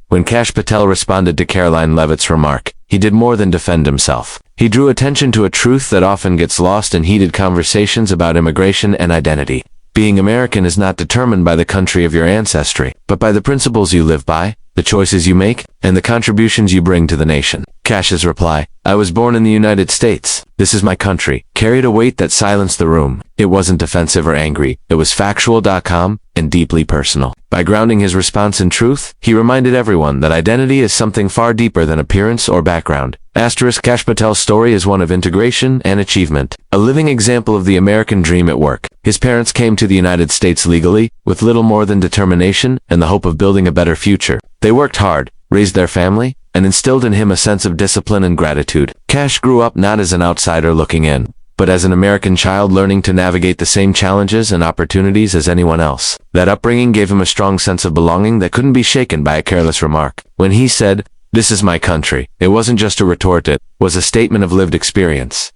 When Kash Patel responded to Karoline Leavitt's remark, he did more than defend himself. He drew attention to a truth that often gets lost in heated conversations about immigration and identity. Being American is not determined by the country of your ancestry, but by the principles you live by, the choices you make, and the contributions you bring to the nation. Kash's reply, "I was born in the United States. This is my country," carried a weight that silenced the room. It wasn't defensive or angry. It was factual, calm, and deeply personal. By grounding his response in truth, he reminded everyone that identity is something far deeper than appearance or background. Kash Patel's story is one of integration and achievement, a living example of the American dream at work. His parents came to the United States legally, with little more than determination and the hope of building a better future. They worked hard, raised their family, and instilled in him a sense of discipline and gratitude. Kash grew up not as an outsider looking in, but as an American child learning to navigate the same challenges and opportunities as anyone else. That upbringing gave him a strong sense of belonging that couldn't be shaken by a careless remark. When he said, "This is my country," it wasn't just a retort, it was a statement of lived experience.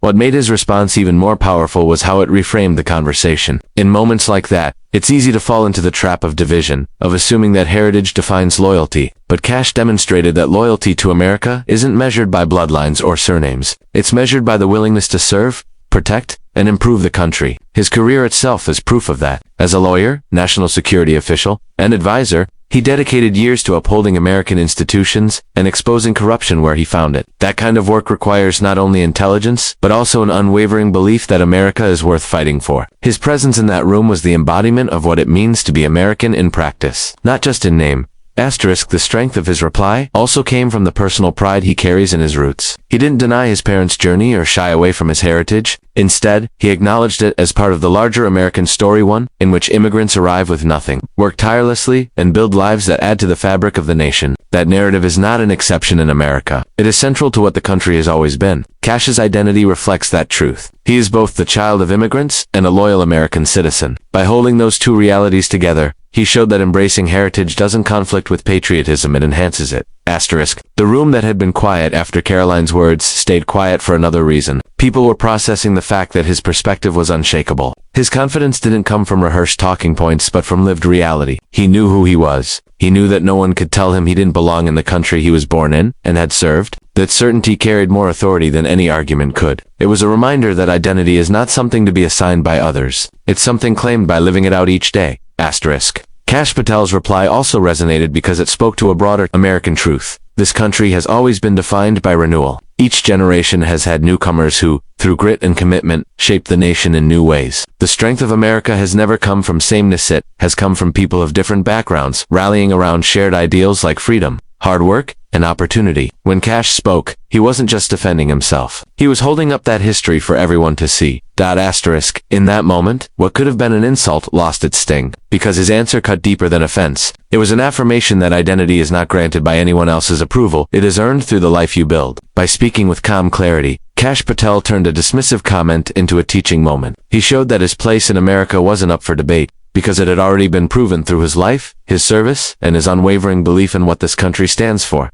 What made his response even more powerful was how it reframed the conversation. In moments like that, it's easy to fall into the trap of division, of assuming that heritage defines loyalty. But Kash demonstrated that loyalty to America isn't measured by bloodlines or surnames. It's measured by the willingness to serve, protect, and improve the country. His career itself is proof of that. As a lawyer, national security official, and advisor, he dedicated years to upholding American institutions and exposing corruption where he found it. That kind of work requires not only intelligence, but also an unwavering belief that America is worth fighting for. His presence in that room was the embodiment of what it means to be American in practice, not just in name. The strength of his reply also came from the personal pride he carries in his roots. He didn't deny his parents' journey or shy away from his heritage. Instead, he acknowledged it as part of the larger American story, one in which immigrants arrive with nothing, work tirelessly, and build lives that add to the fabric of the nation. That narrative is not an exception in America. It is central to what the country has always been. Kash's identity reflects that truth. He is both the child of immigrants and a loyal American citizen. By holding those two realities together, he showed that embracing heritage doesn't conflict with patriotism, it enhances it. The room that had been quiet after Karoline's words stayed quiet for another reason. People were processing the fact that his perspective was unshakable. His confidence didn't come from rehearsed talking points but from lived reality. He knew who he was. He knew that no one could tell him he didn't belong in the country he was born in and had served. That certainty carried more authority than any argument could. It was a reminder that identity is not something to be assigned by others. It's something claimed by living it out each day. Kash Patel's reply also resonated because it spoke to a broader American truth. This country has always been defined by renewal. Each generation has had newcomers who, through grit and commitment, shaped the nation in new ways. The strength of America has never come from sameness, it has come from people of different backgrounds, rallying around shared ideals like freedom, hard work, and opportunity. When Kash spoke, he wasn't just defending himself. He was holding up that history for everyone to see. In that moment, what could have been an insult lost its sting, because his answer cut deeper than offense. It was an affirmation that identity is not granted by anyone else's approval, it is earned through the life you build. By speaking with calm clarity, Kash Patel turned a dismissive comment into a teaching moment. He showed that his place in America wasn't up for debate, because it had already been proven through his life, his service, and his unwavering belief in what this country stands for.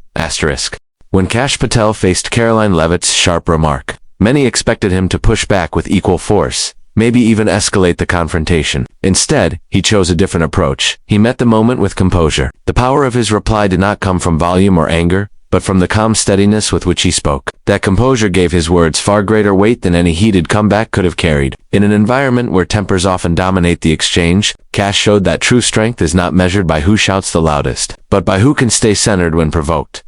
When Kash Patel faced Karoline Leavitt's sharp remark, many expected him to push back with equal force, maybe even escalate the confrontation. Instead, he chose a different approach. He met the moment with composure. The power of his reply did not come from volume or anger, but from the calm steadiness with which he spoke. That composure gave his words far greater weight than any heated comeback could have carried. In an environment where tempers often dominate the exchange, Kash showed that true strength is not measured by who shouts the loudest, but by who can stay centered when provoked.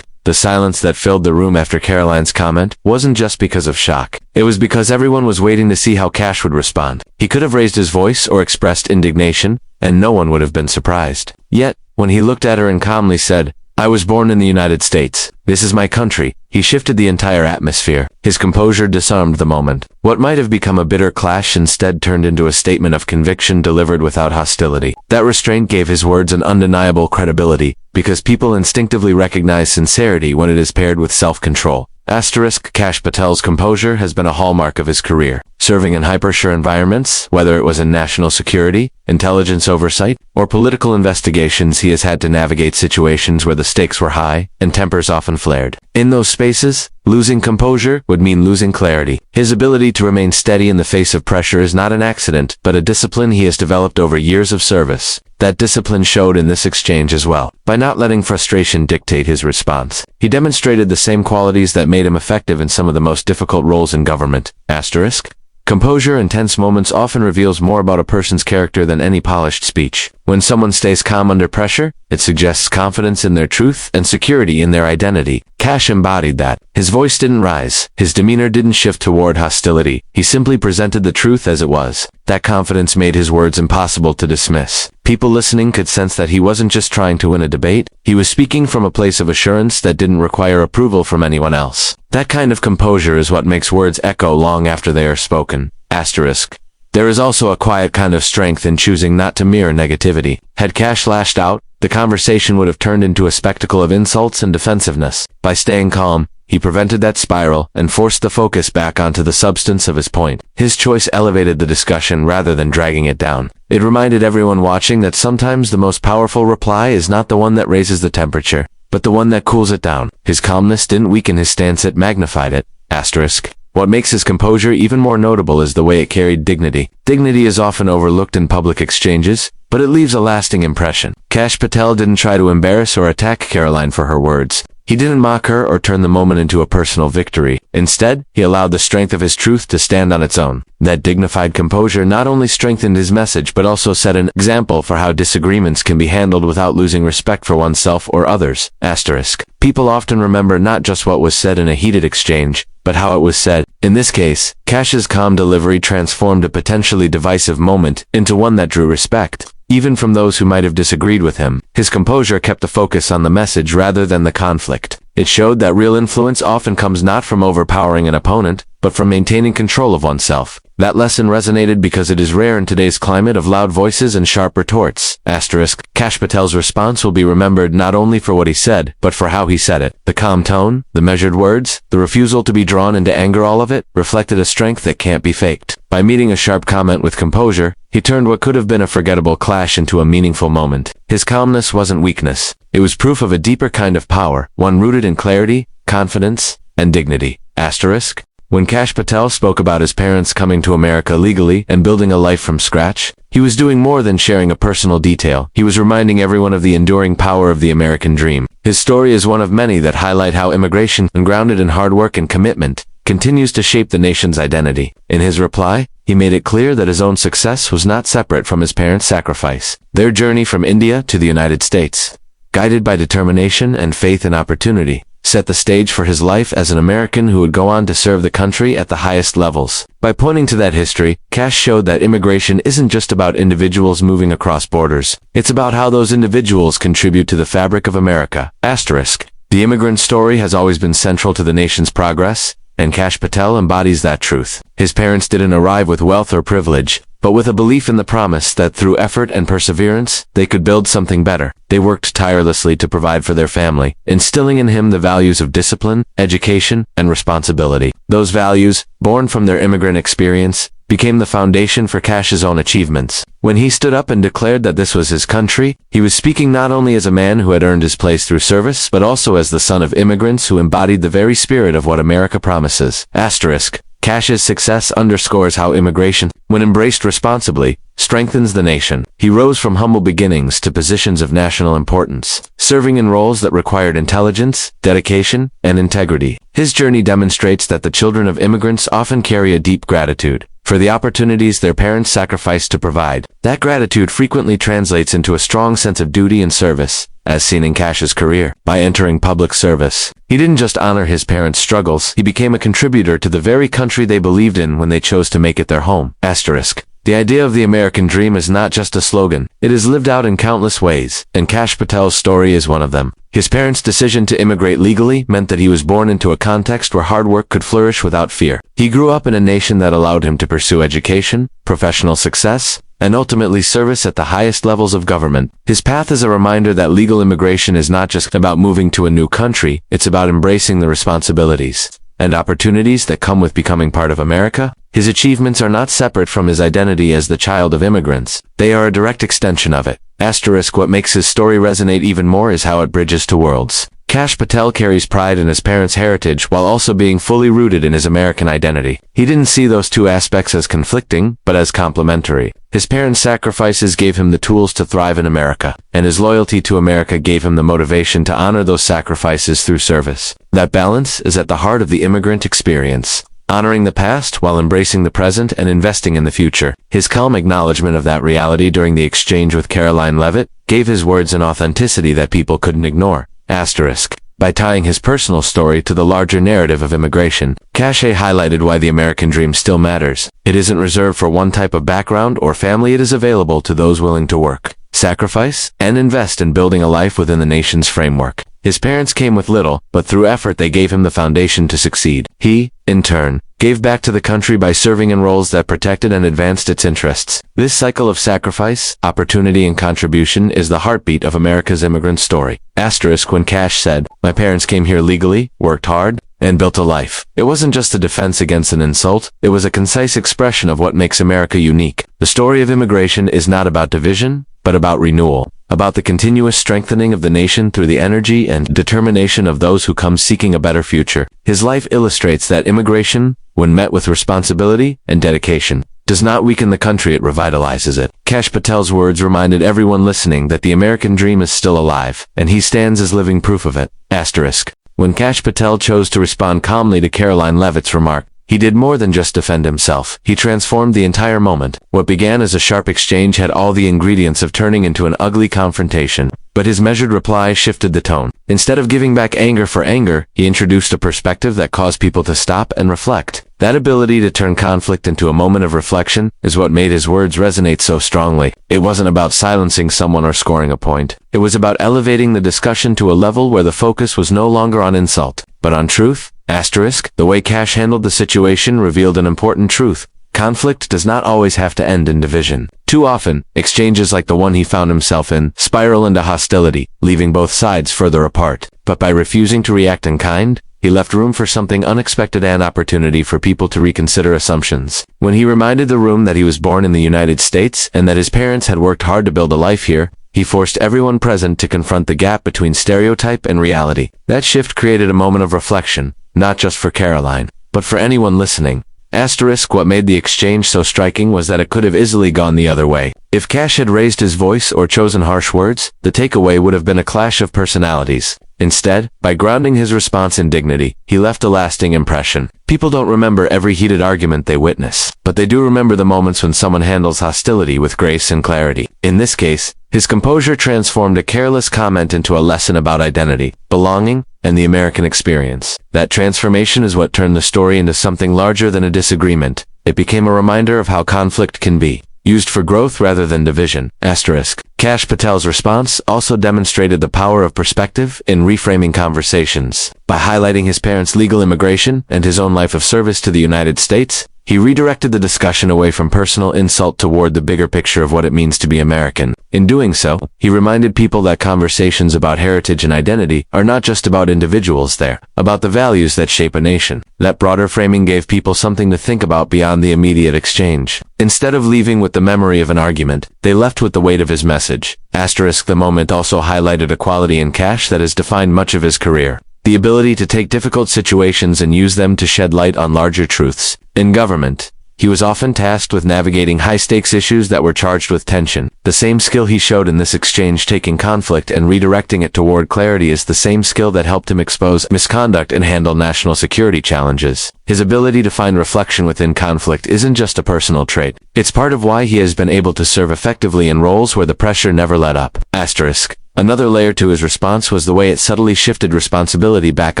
The silence that filled the room after Karoline's comment wasn't just because of shock. It was because everyone was waiting to see how Kash would respond. He could have raised his voice or expressed indignation, and no one would have been surprised. Yet, when he looked at her and calmly said, "I was born in the United States. This is my country," he shifted the entire atmosphere. His composure disarmed the moment. What might have become a bitter clash instead turned into a statement of conviction delivered without hostility. That restraint gave his words an undeniable credibility, because people instinctively recognize sincerity when it is paired with self-control. Kash Patel's composure has been a hallmark of his career. Serving in hyper-sure environments, whether it was in national security, intelligence oversight, or political investigations, he has had to navigate situations where the stakes were high and tempers often flared. In those spaces, losing composure would mean losing clarity. His ability to remain steady in the face of pressure is not an accident, but a discipline he has developed over years of service. That discipline showed in this exchange as well. By not letting frustration dictate his response, he demonstrated the same qualities that made him effective in some of the most difficult roles in government. Asterisk. Composure in tense moments often reveals more about a person's character than any polished speech. When someone stays calm under pressure, it suggests confidence in their truth and security in their identity. Kash embodied that. His voice didn't rise. His demeanor didn't shift toward hostility. He simply presented the truth as it was. That confidence made his words impossible to dismiss. People listening could sense that he wasn't just trying to win a debate. He was speaking from a place of assurance that didn't require approval from anyone else. That kind of composure is what makes words echo long after they are spoken. Asterisk. There is also a quiet kind of strength in choosing not to mirror negativity. Had Kash lashed out, the conversation would have turned into a spectacle of insults and defensiveness. By staying calm, he prevented that spiral and forced the focus back onto the substance of his point. His choice elevated the discussion rather than dragging it down. It reminded everyone watching that sometimes the most powerful reply is not the one that raises the temperature, but the one that cools it down. His calmness didn't weaken his stance, it magnified it. Asterisk. What makes his composure even more notable is the way it carried dignity. Dignity is often overlooked in public exchanges, but it leaves a lasting impression. Kash Patel didn't try to embarrass or attack Karoline for her words. He didn't mock her or turn the moment into a personal victory. Instead, he allowed the strength of his truth to stand on its own. That dignified composure not only strengthened his message but also set an example for how disagreements can be handled without losing respect for oneself or others. Asterisk. People often remember not just what was said in a heated exchange, but how it was said. In this case, Kash's calm delivery transformed a potentially divisive moment into one that drew respect. Even from those who might have disagreed with him, his composure kept the focus on the message rather than the conflict. It showed that real influence often comes not from overpowering an opponent, but from maintaining control of oneself. That lesson resonated because it is rare in today's climate of loud voices and sharp retorts. Asterisk. Kash Patel's response will be remembered not only for what he said, but for how he said it. The calm tone, the measured words, the refusal to be drawn into anger, all of it reflected a strength that can't be faked. By meeting a sharp comment with composure, he turned what could have been a forgettable clash into a meaningful moment. His calmness wasn't weakness. It was proof of a deeper kind of power, one rooted in clarity, confidence, and dignity. Asterisk. When Kash Patel spoke about his parents coming to America legally and building a life from scratch, he was doing more than sharing a personal detail. He was reminding everyone of the enduring power of the American dream. His story is one of many that highlight how immigration, grounded in hard work and commitment, continues to shape the nation's identity. In his reply, he made it clear that his own success was not separate from his parents' sacrifice. Their journey from India to the United States, guided by determination and faith in opportunity, set the stage for his life as an American who would go on to serve the country at the highest levels. By pointing to that history, Kash showed that immigration isn't just about individuals moving across borders. It's about how those individuals contribute to the fabric of America. Asterisk. The immigrant story has always been central to the nation's progress, and Kash Patel embodies that truth. His parents didn't arrive with wealth or privilege, but with a belief in the promise that through effort and perseverance, they could build something better. They worked tirelessly to provide for their family, instilling in him the values of discipline, education, and responsibility. Those values, born from their immigrant experience, became the foundation for Kash's own achievements. When he stood up and declared that this was his country, he was speaking not only as a man who had earned his place through service, but also as the son of immigrants who embodied the very spirit of what America promises. Asterisk. Kash's success underscores how immigration, when embraced responsibly, strengthens the nation. He rose from humble beginnings to positions of national importance, serving in roles that required intelligence, dedication, and integrity. His journey demonstrates that the children of immigrants often carry a deep gratitude for the opportunities their parents sacrificed to provide. That gratitude frequently translates into a strong sense of duty and service, as seen in Kash's career. By entering public service, he didn't just honor his parents' struggles, he became a contributor to the very country they believed in when they chose to make it their home. Asterisk. The idea of the American dream is not just a slogan, it is lived out in countless ways, and Kash Patel's story is one of them. His parents' decision to immigrate legally meant that he was born into a context where hard work could flourish without fear. He grew up in a nation that allowed him to pursue education, professional success, and ultimately service at the highest levels of government. His path is a reminder that legal immigration is not just about moving to a new country, it's about embracing the responsibilities and opportunities that come with becoming part of America. His achievements are not separate from his identity as the child of immigrants. They are a direct extension of it. Asterisk. What makes his story resonate even more is how it bridges two worlds. Kash Patel carries pride in his parents' heritage while also being fully rooted in his American identity. He didn't see those two aspects as conflicting, but as complementary. His parents' sacrifices gave him the tools to thrive in America, and his loyalty to America gave him the motivation to honor those sacrifices through service. That balance is at the heart of the immigrant experience. Honoring the past while embracing the present and investing in the future. His calm acknowledgement of that reality during the exchange with Karoline Leavitt gave his words an authenticity that people couldn't ignore. Asterisk. By tying his personal story to the larger narrative of immigration, Kash highlighted why the American dream still matters. It isn't reserved for one type of background or family. It is available to those willing to work, sacrifice, and invest in building a life within the nation's framework. His parents came with little, but through effort they gave him the foundation to succeed. He, in turn, gave back to the country by serving in roles that protected and advanced its interests. This cycle of sacrifice, opportunity, and contribution is the heartbeat of America's immigrant story. Asterisk. When Kash said, "My parents came here legally, worked hard, and built a life," it wasn't just a defense against an insult, it was a concise expression of what makes America unique. The story of immigration is not about division, but about renewal. About the continuous strengthening of the nation through the energy and determination of those who come seeking a better future. His life illustrates that immigration, when met with responsibility and dedication, does not weaken the country, it revitalizes it. Kash Patel's words reminded everyone listening that the American dream is still alive, and he stands as living proof of it. Asterisk. When Kash Patel chose to respond calmly to Karoline Leavitt's remark, he did more than just defend himself. He transformed the entire moment. What began as a sharp exchange had all the ingredients of turning into an ugly confrontation. But his measured reply shifted the tone. Instead of giving back anger for anger, he introduced a perspective that caused people to stop and reflect. That ability to turn conflict into a moment of reflection is what made his words resonate so strongly. It wasn't about silencing someone or scoring a point. It was about elevating the discussion to a level where the focus was no longer on insult, but on truth. Asterisk. The way Kash handled the situation revealed an important truth. Conflict does not always have to end in division. Too often, exchanges like the one he found himself in spiral into hostility, leaving both sides further apart. But by refusing to react in kind, he left room for something unexpected, an opportunity for people to reconsider assumptions. When he reminded the room that he was born in the United States and that his parents had worked hard to build a life here, he forced everyone present to confront the gap between stereotype and reality. That shift created a moment of reflection, not just for Karoline, but for anyone listening. Asterisk. What made the exchange so striking was that it could have easily gone the other way. If Kash had raised his voice or chosen harsh words, the takeaway would have been a clash of personalities. Instead, by grounding his response in dignity, he left a lasting impression. People don't remember every heated argument they witness, but they do remember the moments when someone handles hostility with grace and clarity. In this case, his composure transformed a careless comment into a lesson about identity, belonging, and the American experience. That transformation is what turned the story into something larger than a disagreement. It became a reminder of how conflict can be used for growth rather than division. Asterisk. Kash Patel's response also demonstrated the power of perspective in reframing conversations. By highlighting his parents' legal immigration and his own life of service to the United States, he redirected the discussion away from personal insult toward the bigger picture of what it means to be American. In doing so, he reminded people that conversations about heritage and identity are not just about individuals, they're about the values that shape a nation. That broader framing gave people something to think about beyond the immediate exchange. Instead of leaving with the memory of an argument, they left with the weight of his message. Asterisk. The moment also highlighted a quality in Kash that has defined much of his career. The ability to take difficult situations and use them to shed light on larger truths. In government, he was often tasked with navigating high-stakes issues that were charged with tension. The same skill he showed in this exchange, taking conflict and redirecting it toward clarity, is the same skill that helped him expose misconduct and handle national security challenges. His ability to find reflection within conflict isn't just a personal trait. It's part of why he has been able to serve effectively in roles where the pressure never let up. Asterisk. Another layer to his response was the way it subtly shifted responsibility back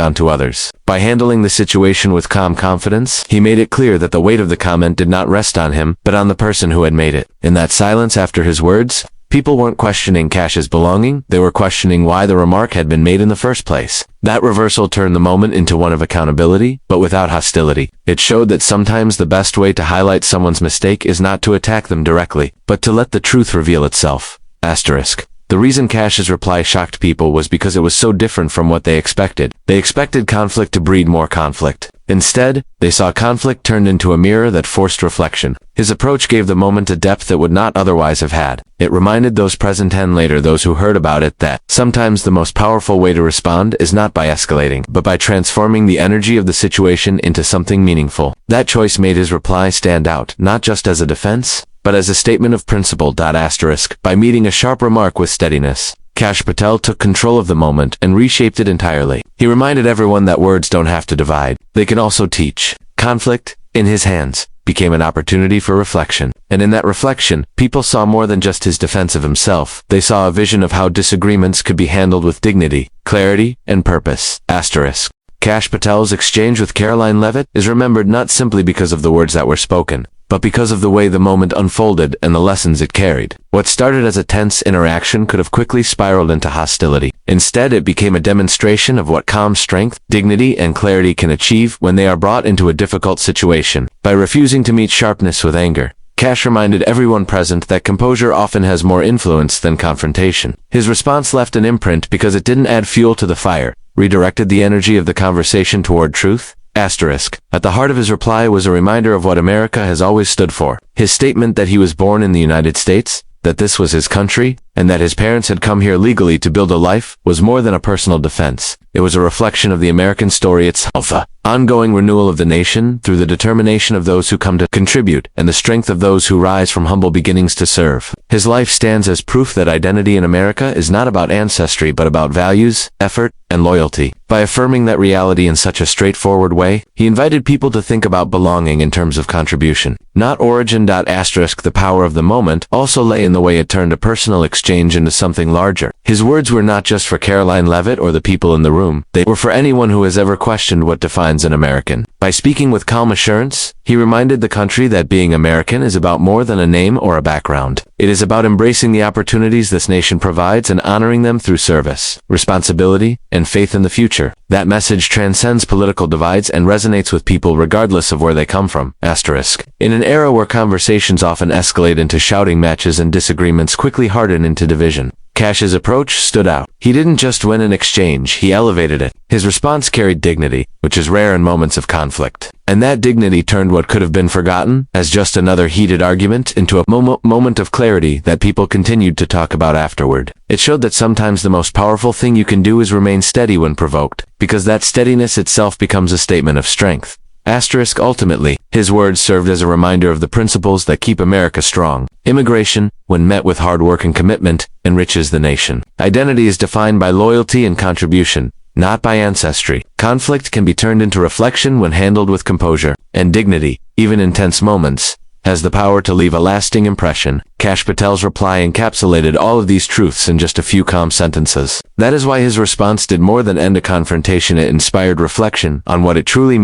onto others. By handling the situation with calm confidence, he made it clear that the weight of the comment did not rest on him, but on the person who had made it. In that silence after his words, people weren't questioning Kash's belonging, they were questioning why the remark had been made in the first place. That reversal turned the moment into one of accountability, but without hostility. It showed that sometimes the best way to highlight someone's mistake is not to attack them directly, but to let the truth reveal itself. Asterisk. The reason Kash's reply shocked people was because it was so different from what they expected. They expected conflict to breed more conflict. Instead, they saw conflict turned into a mirror that forced reflection. His approach gave the moment a depth it would not otherwise have had. It reminded those present and later those who heard about it that sometimes the most powerful way to respond is not by escalating, but by transforming the energy of the situation into something meaningful. That choice made his reply stand out, not just as a defense, but as a statement of principle. By meeting a sharp remark with steadiness, Kash Patel took control of the moment and reshaped it entirely. He reminded everyone that words don't have to divide, they can also teach. Conflict, in his hands, became an opportunity for reflection. And in that reflection, people saw more than just his defense of himself. They saw a vision of how disagreements could be handled with dignity, clarity, and purpose. Kash Patel's exchange with Karoline Leavitt is remembered not simply because of the words that were spoken, but because of the way the moment unfolded and the lessons it carried. What started as a tense interaction could have quickly spiraled into hostility. Instead, it became a demonstration of what calm strength, dignity, and clarity can achieve when they are brought into a difficult situation. By refusing to meet sharpness with anger, Kash reminded everyone present that composure often has more influence than confrontation. His response left an imprint because it didn't add fuel to the fire, redirected the energy of the conversation toward truth. At the heart of his reply was a reminder of what America has always stood for. His statement that he was born in the United States, that this was his country, and that his parents had come here legally to build a life, was more than a personal defense. It was a reflection of the American story itself, a ongoing renewal of the nation through the determination of those who come to contribute and the strength of those who rise from humble beginnings to serve. His life stands as proof that identity in America is not about ancestry but about values, effort, and loyalty. By affirming that reality in such a straightforward way, he invited people to think about belonging in terms of contribution, not origin. The power of the moment also lay in the way it turned a personal exchange into something larger. His words were not just for Karoline Leavitt or the people in the room, they were for anyone who has ever questioned what defines an American. By speaking with calm assurance, he reminded the country that being American is about more than a name or a background. It is about embracing the opportunities this nation provides and honoring them through service, responsibility, and faith in the future. That message transcends political divides and resonates with people regardless of where they come from. In an era where conversations often escalate into shouting matches and disagreements quickly harden into division, Kash's approach stood out. He didn't just win an exchange, he elevated it. His response carried dignity, which is rare in moments of conflict. And that dignity turned what could have been forgotten as just another heated argument into a moment of clarity that people continued to talk about afterward. It showed that sometimes the most powerful thing you can do is remain steady when provoked, because that steadiness itself becomes a statement of strength. Ultimately, his words served as a reminder of the principles that keep America strong. Immigration, when met with hard work and commitment, enriches the nation. Identity is defined by loyalty and contribution, not by ancestry. Conflict can be turned into reflection when handled with composure, and dignity, even in tense moments, has the power to leave a lasting impression. Kash Patel's reply encapsulated all of these truths in just a few calm sentences. That is why his response did more than end a confrontation. It inspired reflection on what it truly means